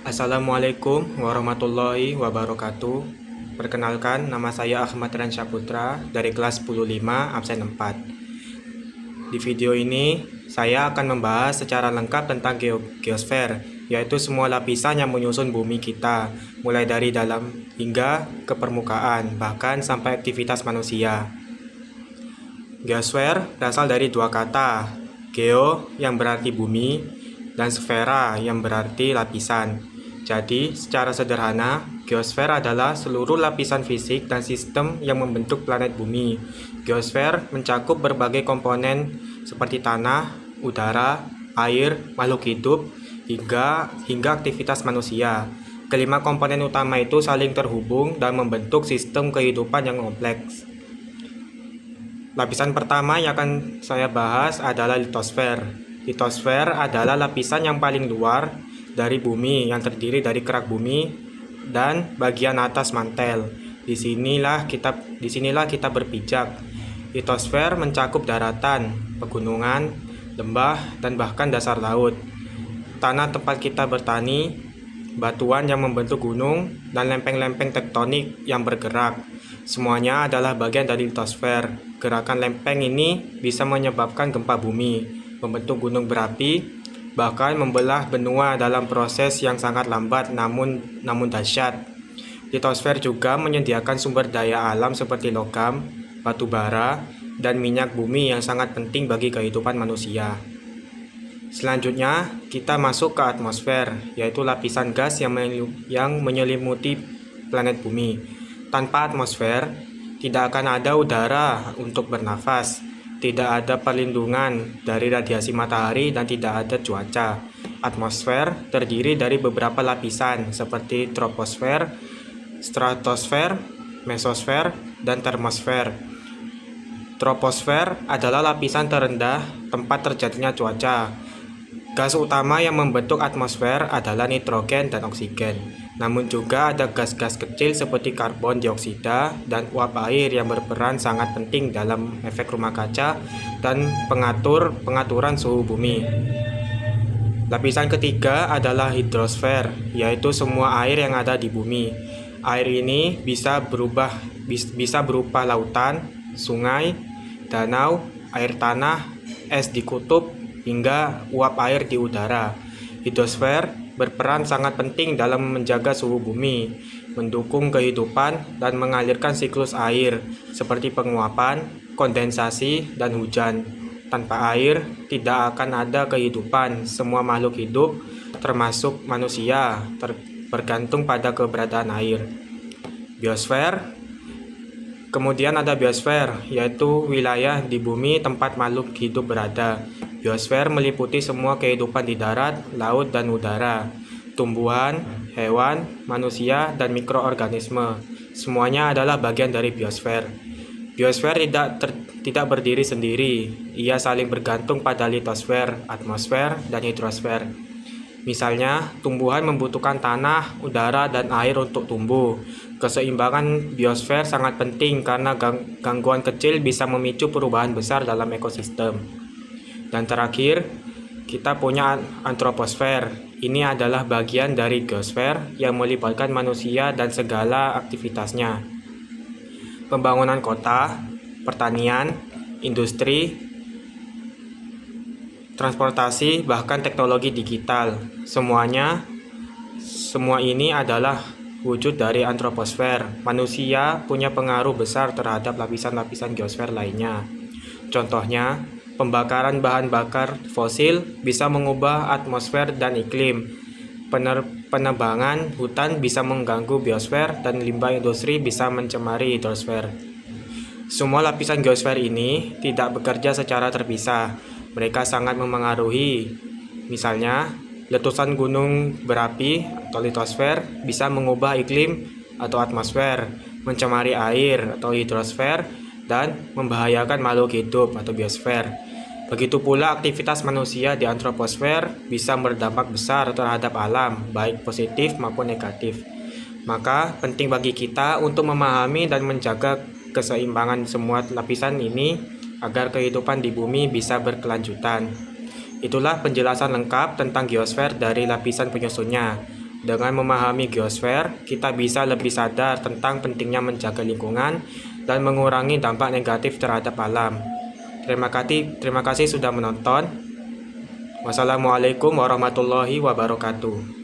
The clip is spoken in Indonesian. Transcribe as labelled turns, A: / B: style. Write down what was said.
A: Assalamualaikum warahmatullahi wabarakatuh. Perkenalkan, nama saya Ahmad Ransya Putra dari kelas 105 absen 4. Di video ini, saya akan membahas secara lengkap tentang geosfer, yaitu semua lapisan yang menyusun bumi kita, mulai dari dalam hingga ke permukaan, bahkan sampai aktivitas manusia. Geosfer berasal dari dua kata, geo yang berarti bumi, dan sfera yang berarti lapisan. Jadi, secara sederhana, geosfer adalah seluruh lapisan fisik dan sistem yang membentuk planet bumi. Geosfer mencakup berbagai komponen seperti tanah, udara, air, makhluk hidup, hingga aktivitas manusia. Kelima komponen utama itu saling terhubung dan membentuk sistem kehidupan yang kompleks. Lapisan pertama yang akan saya bahas adalah litosfer. Litosfer adalah lapisan yang paling luar dari bumi yang terdiri dari kerak bumi dan bagian atas mantel. Disinilah kita berpijak. Litosfer mencakup daratan, pegunungan, lembah, dan bahkan dasar laut. Tanah tempat kita bertani, batuan yang membentuk gunung, dan lempeng-lempeng tektonik yang bergerak. Semuanya adalah bagian dari litosfer. Gerakan lempeng ini bisa menyebabkan gempa bumi, membentuk gunung berapi, bahkan membelah benua dalam proses yang sangat lambat namun dahsyat. Litosfer juga menyediakan sumber daya alam seperti logam, batu bara, dan minyak bumi yang sangat penting bagi kehidupan manusia. Selanjutnya, kita masuk ke atmosfer, yaitu lapisan gas yang menyelimuti planet bumi. Tanpa atmosfer, tidak akan ada udara untuk bernafas, tidak ada perlindungan dari radiasi matahari, dan tidak ada cuaca. Atmosfer terdiri dari beberapa lapisan seperti troposfer, stratosfer, mesosfer, dan termosfer. Troposfer adalah lapisan terendah tempat terjadinya cuaca. Gas utama yang membentuk atmosfer adalah nitrogen dan oksigen. Namun juga ada gas-gas kecil seperti karbon dioksida dan uap air yang berperan sangat penting dalam efek rumah kaca dan pengaturan suhu bumi. Lapisan ketiga adalah hidrosfer, yaitu semua air yang ada di bumi. Air ini bisa berupa lautan, sungai, danau, air tanah, es di kutub, hingga uap air di udara. Hidrosfer berperan sangat penting dalam menjaga suhu bumi, mendukung kehidupan, dan mengalirkan siklus air seperti penguapan, kondensasi, dan hujan. Tanpa air, tidak akan ada kehidupan. Semua makhluk hidup, termasuk manusia, bergantung pada keberadaan air. Biosfer. Kemudian ada biosfer, yaitu wilayah di bumi tempat makhluk hidup berada. Biosfer meliputi semua kehidupan di darat, laut, dan udara. Tumbuhan, hewan, manusia, dan mikroorganisme. Semuanya adalah bagian dari biosfer. Biosfer tidak berdiri sendiri. Ia saling bergantung pada litosfer, atmosfer, dan hidrosfer. Misalnya, tumbuhan membutuhkan tanah, udara, dan air untuk tumbuh. Keseimbangan biosfer sangat penting karena gangguan kecil bisa memicu perubahan besar dalam ekosistem. Dan terakhir, kita punya antroposfer. Ini adalah bagian dari geosfer yang melibatkan manusia dan segala aktivitasnya. Pembangunan kota, pertanian, industri, transportasi, bahkan teknologi digital. Semua ini adalah wujud dari antroposfer. Manusia punya pengaruh besar terhadap lapisan-lapisan geosfer lainnya. Contohnya, pembakaran bahan bakar fosil bisa mengubah atmosfer dan iklim. Penebangan hutan bisa mengganggu biosfer, dan limbah industri bisa mencemari hidrosfer. Semua lapisan geosfer ini tidak bekerja secara terpisah. Mereka sangat memengaruhi. Misalnya, letusan gunung berapi atau litosfer bisa mengubah iklim atau atmosfer, mencemari air atau hidrosfer, dan membahayakan makhluk hidup atau biosfer. Begitu pula aktivitas manusia di antroposfer bisa berdampak besar terhadap alam, baik positif maupun negatif. Maka penting bagi kita untuk memahami dan menjaga keseimbangan semua lapisan ini agar kehidupan di bumi bisa berkelanjutan. Itulah penjelasan lengkap tentang geosfer dari lapisan penyusunnya. Dengan memahami geosfer, kita bisa lebih sadar tentang pentingnya menjaga lingkungan dan mengurangi dampak negatif terhadap alam. Terima kasih sudah menonton. Wassalamualaikum warahmatullahi wabarakatuh.